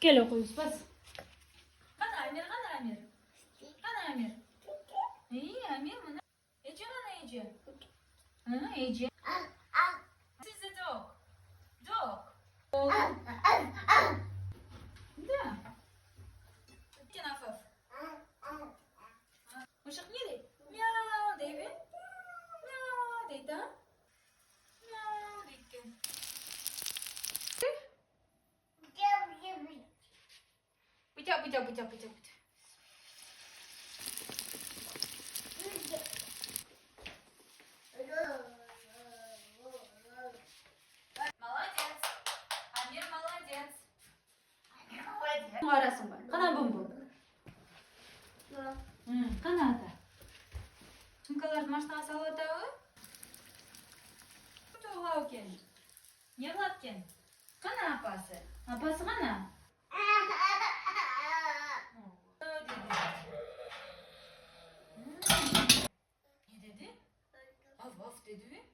Gel okuyuz bas. Kana Amir, kana Amir. Kana Amir. İyi Amir mi? Ece kana Ece. Hı, Ece. Siz de dog. Dog. Да. Где Нафаф? Uşak nere? Miau deybi. Miau deydi ha? Miau deydi. Bıçak bıçak bıçak bıçak bıçak. Молодец. Амир молодец. Амир молодец. Arasın var. Kana bumbu. Kana da. Sumkalar maçtan salatağı. Tuğlauken. Yevlatken. Kana apası. Apası kana. Ne dedi? Av av dedi.